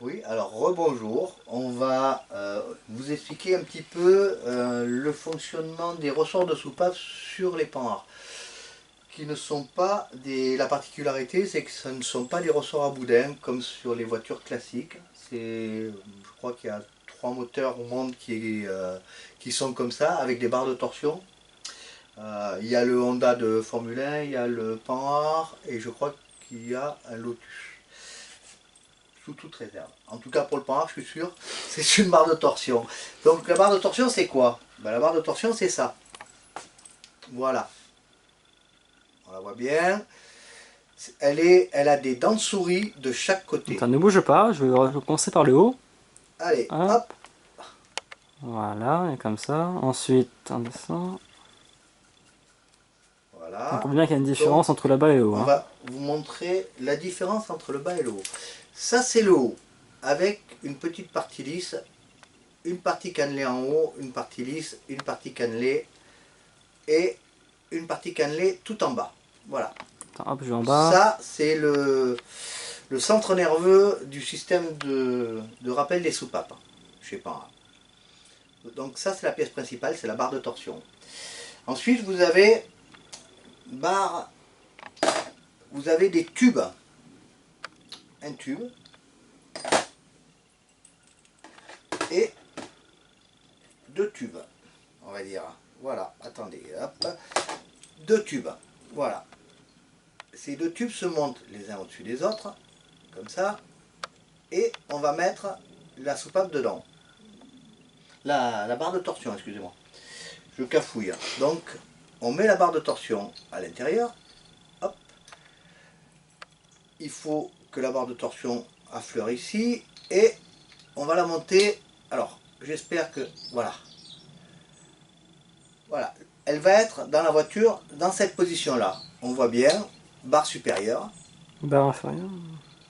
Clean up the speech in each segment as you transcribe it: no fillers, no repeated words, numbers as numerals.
Oui, alors rebonjour. On va vous expliquer un petit peu le fonctionnement des ressorts de soupape sur les panhards. Qui ne sont pas des. La particularité, c'est que ce ne sont pas des ressorts à boudin comme sur les voitures classiques. Je crois qu'il y a 3 moteurs au monde qui sont comme ça, avec des barres de torsion. Il y a le Honda de Formule 1, il y a le Panhard et je crois qu'il y a un Lotus. Sous toute réserve. En tout cas pour le Panhard, je suis sûr, c'est une barre de torsion. Donc la barre de torsion, c'est quoi? La barre de torsion, c'est ça. Voilà. On la voit bien. Elle a des dents de souris de chaque côté. Attends, ne bouge pas, je vais commencer par le haut. Allez, Hop. hop. Voilà, et comme ça. Ensuite, on descend. On Voilà. voit bien qu'il y a une différence Donc, entre le bas et le haut. on va vous montrer la différence entre le bas et le haut. Ça, c'est le haut, avec une petite partie lisse, une partie cannelée en haut, une partie lisse, une partie cannelée et une partie cannelée tout en bas. Voilà. Attends, hop, je vais en bas. Ça, c'est le centre nerveux du système de rappel des soupapes. Je sais pas. Donc ça, c'est la pièce principale, c'est la barre de torsion. Ensuite, vous avez des tubes. Un tube et 2 tubes, on va dire. Voilà, attendez, hop. 2 tubes, voilà. Ces 2 tubes se montent les uns au-dessus des autres, comme ça, et on va mettre la soupape dedans. La barre de torsion, excusez-moi. Je cafouille. Donc, on met la barre de torsion à l'intérieur. Hop. Il faut que la barre de torsion affleure ici. Et on va la monter. Alors, j'espère que... Voilà. Voilà. Elle va être dans la voiture, dans cette position-là. On voit bien, barre supérieure. Barre inférieure.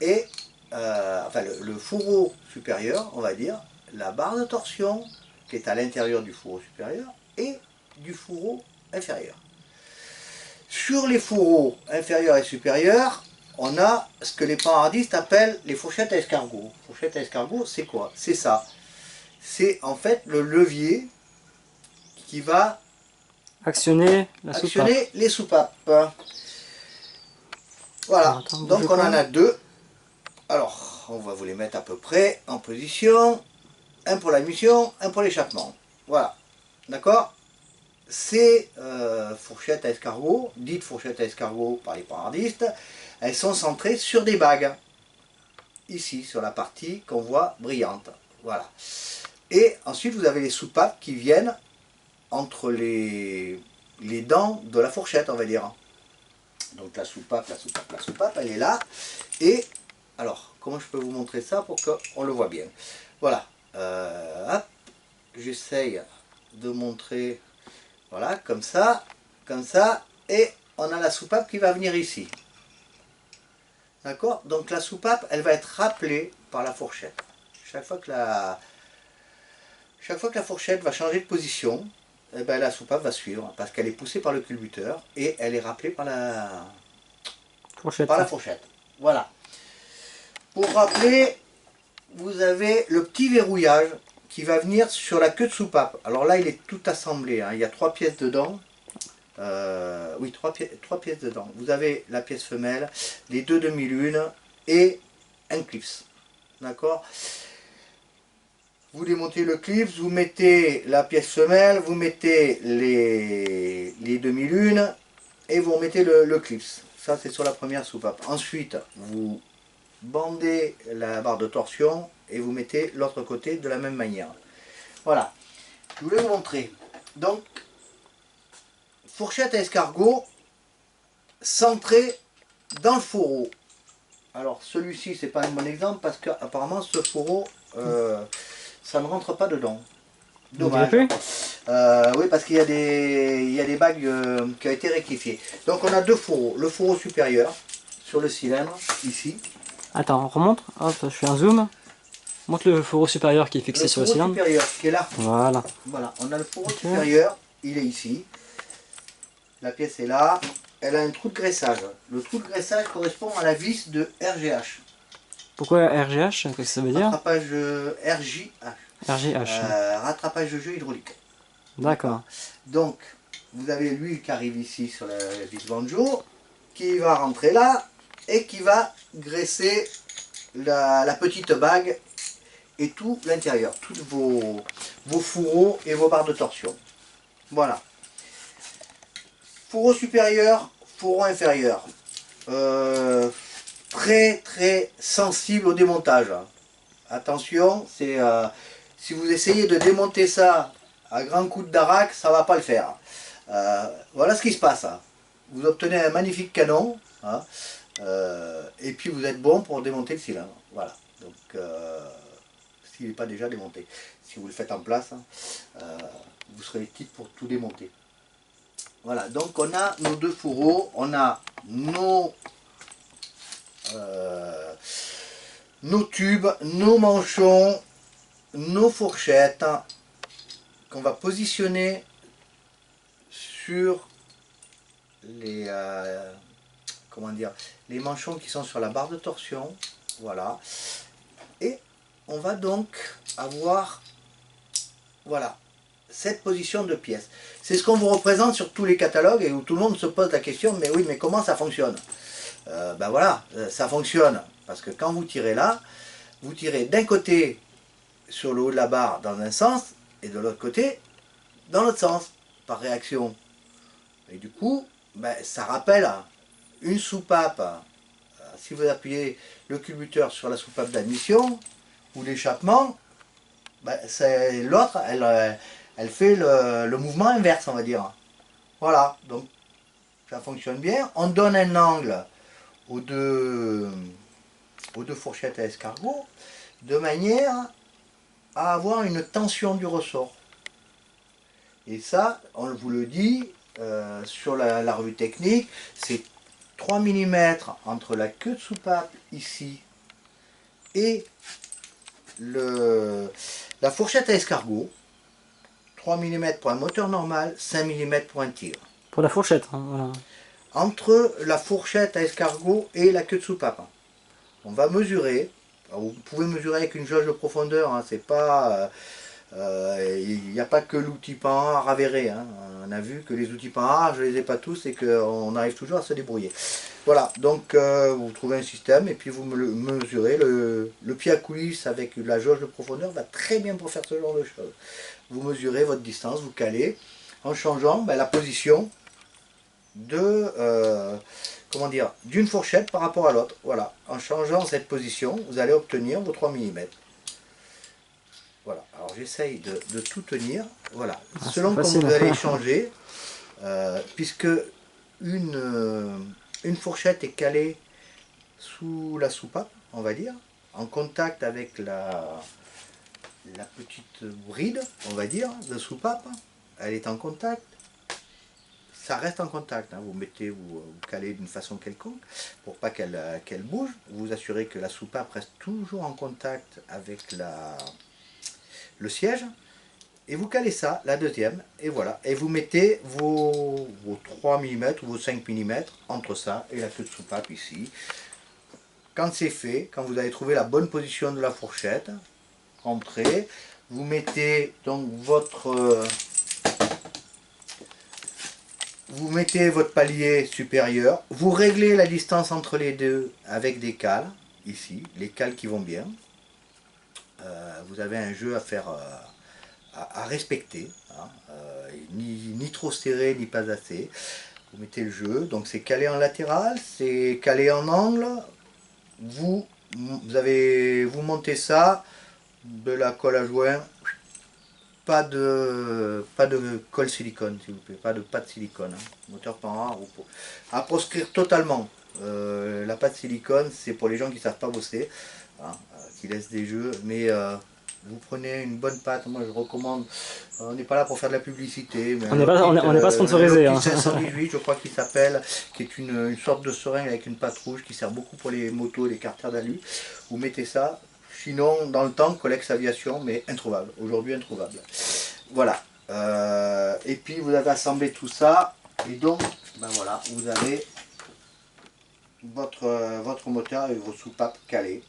Et, enfin, le fourreau supérieur, on va dire. La barre de torsion qui est à l'intérieur du fourreau supérieur et du fourreau inférieur. Sur les fourreaux inférieurs et supérieurs, on a ce que les panhardistes appellent les fourchettes à escargot. Fourchette à escargot, c'est quoi? C'est ça. C'est en fait le levier qui va Actionner la soupape. actionner les soupapes. Voilà. Alors, attends, Donc on en a 2. Alors, on va vous les mettre à peu près en position. Un pour la mission, un pour l'échappement. Voilà. D'accord? Ces fourchettes à escargot, dites fourchettes à escargot par les panhardistes, elles sont centrées sur des bagues. Ici, sur la partie qu'on voit brillante. Voilà. Et ensuite, vous avez les soupapes qui viennent entre les dents de la fourchette, on va dire. Donc la soupape, elle est là. Et, alors, comment je peux vous montrer ça pour qu'on le voit bien? Voilà. Hop. J'essaye de montrer... Voilà, comme ça, et on a la soupape qui va venir ici. D'accord? Donc la soupape, elle va être rappelée par la fourchette. Chaque fois que la fourchette va changer de position, eh ben, la soupape va suivre, parce qu'elle est poussée par le culbuteur, et elle est rappelée par la fourchette. Voilà. Pour rappeler, vous avez le petit verrouillage qui va venir sur la queue de soupape. Alors là, il est tout assemblé, hein. Il y a 3 pièces dedans. Oui, 3 pièces dedans. Vous avez la pièce femelle, les 2 demi-lunes et un clips. D'accord? Vous démontez le clips, vous mettez la pièce femelle, vous mettez les demi-lunes et vous remettez le clips. Ça, c'est sur la première soupape. Ensuite, vous bandez la barre de torsion et vous mettez l'autre côté de la même manière. Voilà, je voulais vous montrer. Donc, fourchette à escargot centrée dans le fourreau. Alors celui-ci, c'est pas un bon exemple parce qu'apparemment ce fourreau, ça ne rentre pas dedans. Dommage. Oui, parce qu'il y a des bagues qui ont été rectifiées. Donc on a 2 fourreaux. Le fourreau supérieur sur le cylindre, ici. Attends, on remonte. Hop, je fais un zoom. Montre le fourreau supérieur qui est fixé sur le cylindre. Le fourreau supérieur qui est là. Voilà. Voilà, on a le fourreau supérieur, il est ici. La pièce est là. Elle a un trou de graissage. Le trou de graissage correspond à la vis de RGH. Pourquoi RGH? Qu'est-ce que ça veut dire? Rattrapage RJH. RGH. Rattrapage de jeu hydraulique. D'accord. Donc, vous avez l'huile qui arrive ici sur le vis banjo, qui va rentrer là, et qui va graisser la petite bague et tout l'intérieur, tous vos fourreaux et vos barres de torsion. Voilà. Fourreau supérieur, fourreau inférieur. Très très sensible au démontage. Attention, c'est si vous essayez de démonter ça à grands coups de darac, ça ne va pas le faire. Voilà ce qui se passe. Vous obtenez un magnifique canon, hein, et puis vous êtes bon pour démonter le cylindre. Voilà. Donc, s'il n'est pas déjà démonté. Si vous le faites en place, vous serez quitte pour tout démonter. Voilà, donc on a nos deux fourreaux, on a nos tubes, nos manchons, nos fourchettes qu'on va positionner sur les les manchons qui sont sur la barre de torsion. Voilà, et on va donc avoir voilà cette position de pièce. C'est ce qu'on vous représente sur tous les catalogues et où tout le monde se pose la question, mais oui, mais comment ça fonctionne? Ben voilà, ça fonctionne parce que quand vous tirez là, vous tirez d'un côté sur le haut de la barre dans un sens et de l'autre côté dans l'autre sens par réaction. Et du coup, ben, ça rappelle une soupape. Si vous appuyez le culbuteur sur la soupape d'admission ou l'échappement, ben, l'autre, elle fait le mouvement inverse, on va dire. Voilà, donc ça fonctionne bien. On donne un angle aux deux fourchettes à escargot de manière à avoir une tension du ressort. Et ça, on vous le dit sur la revue technique, c'est 3 mm entre la queue de soupape ici et la fourchette à escargot. 3 mm pour un moteur normal, 5 mm pour un tir. Pour la fourchette, hein, voilà. Entre la fourchette à escargot et la queue de soupape. On va mesurer. Alors, vous pouvez mesurer avec une jauge de profondeur, hein, c'est pas... il n'y a pas que l'outil pan à ravérer. Hein. On a vu que les outils pan A, je ne les ai pas tous et qu'on arrive toujours à se débrouiller. Voilà, donc vous trouvez un système et puis vous mesurez. Le pied à coulisse avec la jauge de profondeur va très bien pour faire ce genre de choses. Vous mesurez votre distance, vous calez en changeant la position d'une fourchette par rapport à l'autre. Voilà, en changeant cette position, vous allez obtenir vos 3 mm. Voilà, alors j'essaye de tout tenir. Voilà, selon comme vous allez changer, puisque une fourchette est calée sous la soupape, on va dire, en contact avec la petite bride, on va dire, de soupape, elle est en contact. Ça reste en contact, hein. Vous calez d'une façon quelconque pour pas qu'elle bouge. Vous vous assurez que la soupape reste toujours en contact avec le siège. Et vous calez ça, la deuxième, et voilà. Et vous mettez vos 3 mm ou vos 5 mm entre ça et la queue de soupape ici. Quand c'est fait, quand vous avez trouvé la bonne position de la fourchette, rentrez, vous mettez donc votre palier supérieur, vous réglez la distance entre les deux avec des cales, ici, les cales qui vont bien. Vous avez un jeu à faire, à respecter, hein, ni trop serré, ni pas assez. Vous mettez le jeu, donc c'est calé en latéral, c'est calé en angle, vous montez ça, de la colle à joint, pas de colle silicone s'il vous plaît, pas de pâte silicone, hein. Moteur pan à proscrire totalement. La pâte silicone c'est pour les gens qui ne savent pas bosser, hein, qui laissent des jeux, mais vous prenez une bonne pâte, moi je recommande, on n'est pas là pour faire de la publicité, mais on n'est pas sponsorisé. Un 518 je crois qu'il s'appelle, qui est une sorte de seringue avec une pâte rouge qui sert beaucoup pour les motos et les carters d'alu. Vous mettez ça. Sinon, dans le temps, Colex Aviation, mais introuvable. Aujourd'hui, introuvable. Voilà. Et puis, vous avez assemblé tout ça. Et donc, ben voilà, vous avez votre moteur et vos soupapes calées.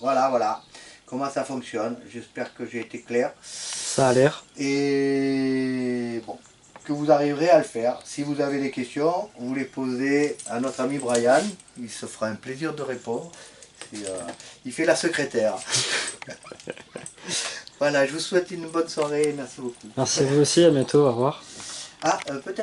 Voilà, voilà. Comment ça fonctionne. J'espère que j'ai été clair. Ça a l'air. Et bon, que vous arriverez à le faire. Si vous avez des questions, vous les posez à notre ami Brian. Il se fera un plaisir de répondre. Il fait la secrétaire. Voilà, je vous souhaite une bonne soirée. Merci beaucoup. Merci à vous aussi, à bientôt, au revoir. Ah, peut-être.